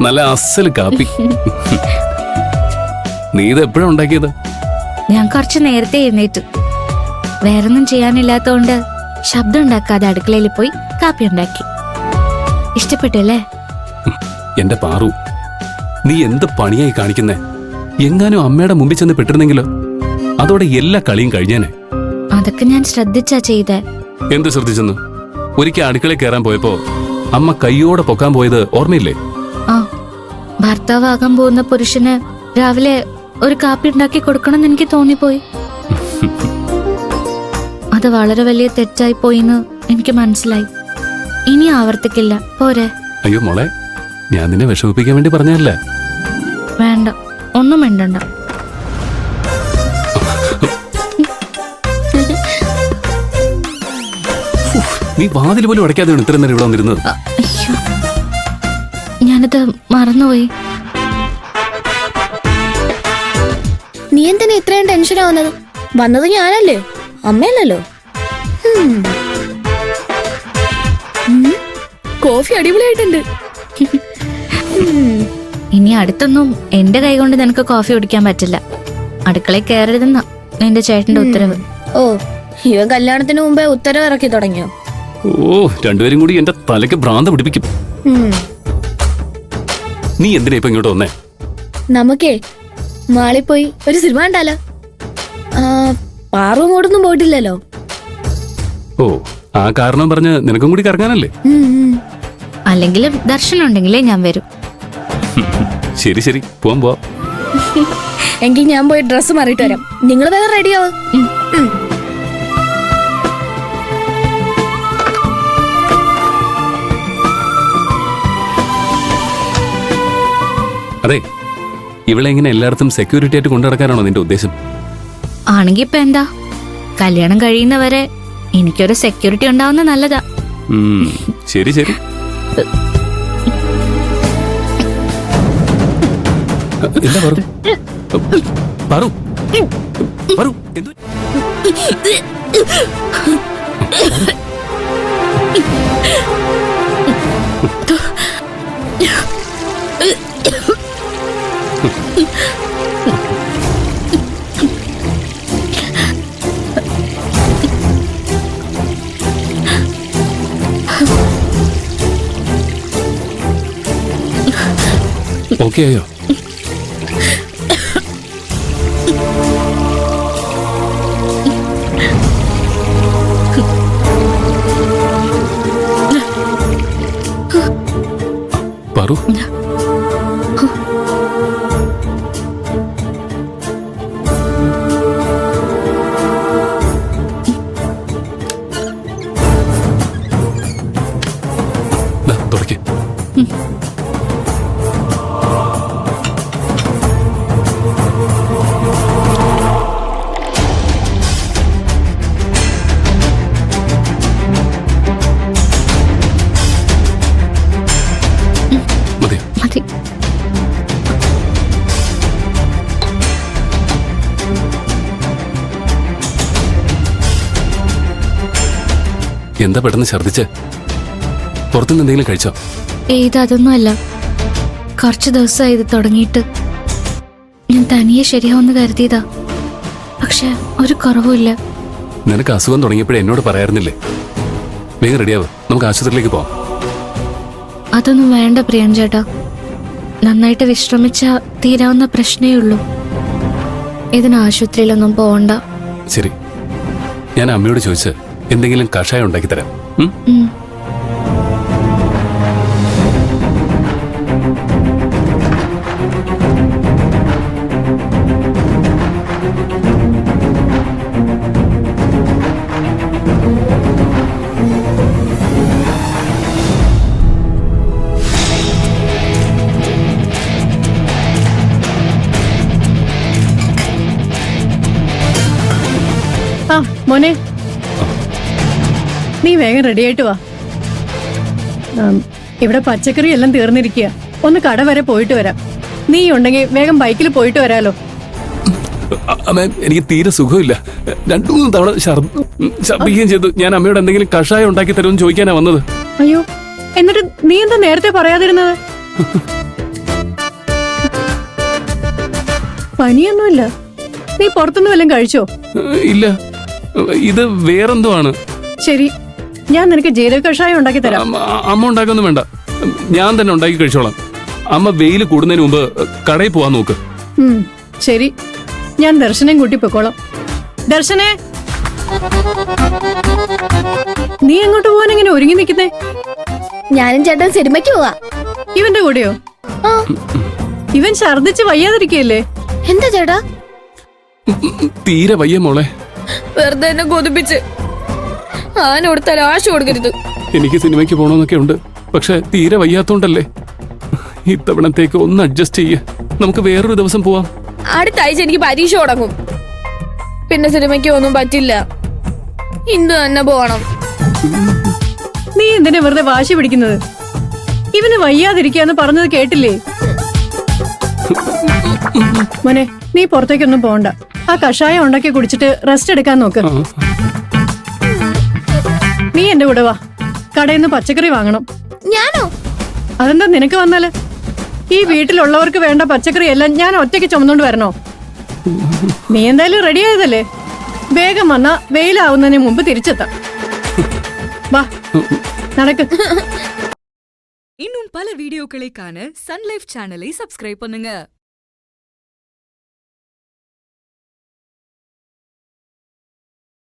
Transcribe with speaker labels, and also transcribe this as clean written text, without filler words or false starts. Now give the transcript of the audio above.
Speaker 1: നല്ല അസല് കാപ്പി. നീ ഇത് എപ്പോഴാ ഉണ്ടാക്കിയത്?
Speaker 2: ഞാൻ കുറച്ച് നേരത്തെ എഴുന്നേറ്റു. വേറൊന്നും ചെയ്യാനില്ലാത്തോണ്ട് ശബ്ദം ഉണ്ടാക്കാതെ അടുക്കളയിൽ പോയി കാപ്പി ഉണ്ടാക്കി. ഇഷ്ടപ്പെട്ടല്ലേ?
Speaker 1: എന്റെ പാറു, നീ എന്ത് പണിയായി കാണിക്കുന്നേ? എങ്ങാനും അമ്മയുടെ മുമ്പിൽ ചെന്ന് പെട്ടിരുന്നെങ്കിലോ? അതോടെ എല്ലാ കളിയും കഴിഞ്ഞേനെ.
Speaker 2: അതൊക്കെ ഞാൻ ശ്രദ്ധിച്ചാ ചെയ്തേ.
Speaker 1: എന്ത് ശ്രദ്ധിച്ചെന്ന്? ഒരിക്കൽ അടുക്കളയിൽ കയറാൻ പോയപ്പോ അമ്മ കൈയോടെ പൊക്കാൻ പോയത് ഓർമ്മയില്ലേ?
Speaker 2: ആ, ഭർത്താവാകാൻ പോകുന്ന പുരുഷന് രാവിലെ ഒരു കാപ്പി ഉണ്ടാക്കി കൊടുക്കണമെന്ന് എനിക്ക് തോന്നിപ്പോയി. അത് വളരെ വലിയ തെറ്റായി പോയിന്ന് എനിക്ക് മനസ്സിലായി. ഇനി ആവർത്തിക്കില്ല. പോരെ?
Speaker 1: അയ്യോ മോളെ, ഞാൻ നിന്നെ വിഷമിപ്പിക്കാൻ വേണ്ടി പറഞ്ഞല്ലേ.
Speaker 2: വേണ്ട, ഒന്നും വേണ്ടണ്ട.
Speaker 1: നീ വാതിൽ പോലും അടയ്ക്കാതെയാണ് ഇത്രയും നേരം ഇവിടെ വന്നിരുന്നത്.
Speaker 2: അയ്യോ, ഞാനത് മറന്നുപോയി.
Speaker 3: നീ എന്തിനാ ഇത്രയും ടെൻഷൻ ആവുന്നത്? വന്നത് ഞാനല്ലേ, അമ്മയല്ലല്ലോ. കോഫി അടിപൊളിയായിട്ടുണ്ട്.
Speaker 2: ഇനി അടുത്തൊന്നും എന്റെ കൈ കൊണ്ട് നിനക്ക് കോഫി കുടിക്കാൻ പറ്റില്ല. അടുക്കളയിൽ കയറരുതെന്നാ നിന്റെ ചേട്ടന്റെ ഉത്തരവ്.
Speaker 3: ഓ, ഇവ കല്യാണത്തിന് മുമ്പേ ഉത്തരവ് ഇറക്കി തുടങ്ങിയോ?
Speaker 1: ഓ, രണ്ടുപേരും കൂടി എന്റെ തലയ്ക്ക് ഭ്രാന്ത് പിടിപ്പിക്കും. നീ എന്തിനാ ഇപ്പൊ ഇങ്ങോട്ട് വന്നേ?
Speaker 3: നമുക്കേ മാളിൽ പോയി ഒരു സിനിമ കണ്ടാലോ? പാറും കൂടൊന്നും പോയിട്ടില്ലല്ലോ.
Speaker 1: ഓ, ആ കാരണം പറഞ്ഞ് നിനക്കും കൂടി കറങ്ങാനല്ലേ?
Speaker 2: അല്ലെങ്കിലും ദർശനം ഉണ്ടെങ്കിലേ ഞാൻ വരും.
Speaker 1: ശരി ശരി, പോവാം പോവാം.
Speaker 3: എങ്കിൽ ഞാൻ പോയി ഡ്രസ്സ് മാറിയിട്ട് വരാം. നിങ്ങൾ വേഗം റെഡിയാവും.
Speaker 1: അതെ, ഇവിടെ ഇങ്ങനെ എല്ലായിടത്തും സെക്യൂരിറ്റി ആയിട്ട് കൊണ്ടു നടക്കാനാണോ നിന്റെ ഉദ്ദേശം?
Speaker 2: ആണെങ്കി ഇപ്പൊ എന്താ, കല്യാണം കഴിയുന്നവരെ എനിക്കൊരു സെക്യൂരിറ്റി ഉണ്ടാവുന്ന നല്ലതാ.
Speaker 1: ശരി ശരി. എന്താ പറു? പറു പറു എന്തു? ഓക്കെ ആയോ? പറു, തുടക്കേ.
Speaker 2: മതി.
Speaker 1: എന്താ പെട്ടെന്ന് ഛർദിച്ച്? പുറത്തുനിന്ന് എന്തെങ്കിലും കഴിച്ചോ?
Speaker 2: അതൊന്നും അല്ല. കുറച്ചു ദിവസമായി ഇത് തുടങ്ങിയിട്ട്. ഞാൻ തനിയെ ശരിയാവുന്ന കരുതിയതാ, പക്ഷെ ഒരു കുറവുമില്ല.
Speaker 1: നിനക്ക് അസുഖം തുടങ്ങിയപ്പോഴേ എന്നോട് പറയാറുന്നില്ലേ? വേഗം റെഡിയാവ്, നമുക്ക് ആശുപത്രിയിലേക്ക് പോവാം.
Speaker 2: അതൊന്നും വേണ്ട പ്രിയൻ ചേട്ടാ. നന്നായിട്ട് വിശ്രമിച്ചാ തീരാവുന്ന പ്രശ്നമേ ഉള്ളൂ. ഇതിന് ആശുപത്രിയിലൊന്നും പോവണ്ട.
Speaker 1: ശരി, ഞാൻ അമ്മയോട് ചോദിച്ച് എന്തെങ്കിലും കഷായം ഉണ്ടാക്കി തരാം.
Speaker 4: മോനെ, നീ വേഗം റെഡി ആയിട്ട് വാ. ഇവിടെ പച്ചക്കറി എല്ലാം തീർന്നിരിക്കുക. ഒന്ന് കട വരെ പോയിട്ട് വരാം. നീ ഉണ്ടെങ്കിൽ വേഗം ബൈക്കിൽ പോയിട്ട് വരാലോ.
Speaker 1: എനിക്ക് തീരെ സുഖമില്ല. 2-3 തവണ ഛർദ്ദിക്കുകയും ചെയ്തു. ഞാൻ അമ്മയോട് എന്തെങ്കിലും കഷായം ഉണ്ടാക്കി തരുമെന്ന് ചോദിക്കാനാ വന്നത്.
Speaker 4: അയ്യോ, എന്നിട്ട് നീ എന്താ നേരത്തെ പറയാതിരുന്നത്? പനിയൊന്നുമില്ല. നീ പുറത്തുനിന്ന് വല്ലതും കഴിച്ചോ?
Speaker 1: ഇല്ല, ഇത് വേറെന്തോ ആണ്.
Speaker 4: ശരി, ഞാൻ നിനക്ക് ജീരക കഷായം ഉണ്ടാക്കി തരാം.
Speaker 1: അമ്മ ഉണ്ടാക്കൊന്നും വേണ്ട, ഞാൻ തന്നെ ഉണ്ടാക്കി കഴിച്ചോളാം. അമ്മ വെയിൽ കൂടുന്നതിന് മുമ്പ് കടയിൽ പോവാൻ നോക്ക്.
Speaker 4: ശരി, ഞാൻ ദർശനം കൂട്ടി പൊക്കോളാം. ദർശനേ, നീ എങ്ങോട്ട് പോവാൻ ഇങ്ങനെ ഒരുങ്ങി നിൽക്കുന്നേ?
Speaker 3: ഞാനും ചേട്ടൻ സിനിമയ്ക്ക് പോവാ.
Speaker 4: ഇവന്റെ കൂടെയോ?
Speaker 3: ആ,
Speaker 4: ഇവൻ ഛർദിച്ച് വയ്യാതിരിക്കല്ലേ?
Speaker 3: എന്താ ചേട്ടാ?
Speaker 1: തീരെ വയ്യ മോളെ.
Speaker 3: വെറുതെ എന്നെ കൊതിപ്പിച്ച് ആനോടുത്താൽ ആശ കൊടുക്കരുത്.
Speaker 1: എനിക്ക് സിനിമയ്ക്ക് പോകണമെന്നൊക്കെ ഉണ്ട്, പക്ഷെ തീരെ വയ്യാത്തോണ്ടല്ലേ. ഇത്തവണത്തേക്ക് ഒന്ന് അഡ്ജസ്റ്റ് ചെയ്യ്, നമുക്ക് വേറൊരു ദിവസം പോവാം.
Speaker 3: അടുത്ത ആഴ്ച എനിക്ക് പരീക്ഷ തുടങ്ങും, പിന്നെ സിനിമയ്ക്ക് ഒന്നും പറ്റില്ല. ഇന്ന് തന്നെ പോകണം.
Speaker 4: നീ എന്തിനാ വെറുതെ വാശി പിടിക്കുന്നത്? ഇവന് വയ്യാതിരിക്കാന്ന് പറഞ്ഞത് കേട്ടില്ലേ? മോനെ, നീ പുറത്തേക്കൊന്നും പോകണ്ട. ആ കഷായം ഉണ്ടാക്കി കുടിച്ചിട്ട് റെസ്റ്റ് എടുക്കാൻ നോക്ക്. നീ എന്റെ കൂടെ വാ, കടയിൽ നിന്ന് പച്ചക്കറി വാങ്ങണം.
Speaker 3: ഞാനോ?
Speaker 4: അതെന്താ നിനക്ക് വന്നാല്? ഈ വീട്ടിലുള്ളവർക്ക് വേണ്ട പച്ചക്കറി എല്ലാം ഞാൻ ഒറ്റയ്ക്ക് ചുമന്നുകൊണ്ട് വരണോ? നീ എന്തായാലും റെഡി ആയതല്ലേ? വേഗം വന്നാ വെയിലാവുന്നതിന് മുമ്പ് തിരിച്ചെത്താം. വാ, നടക്ക്.
Speaker 5: இன்னும் பல வீடியோக்களை காண சன் லைஃப் சேனலை சப்ஸ்கிரைப் பண்ணுங்க.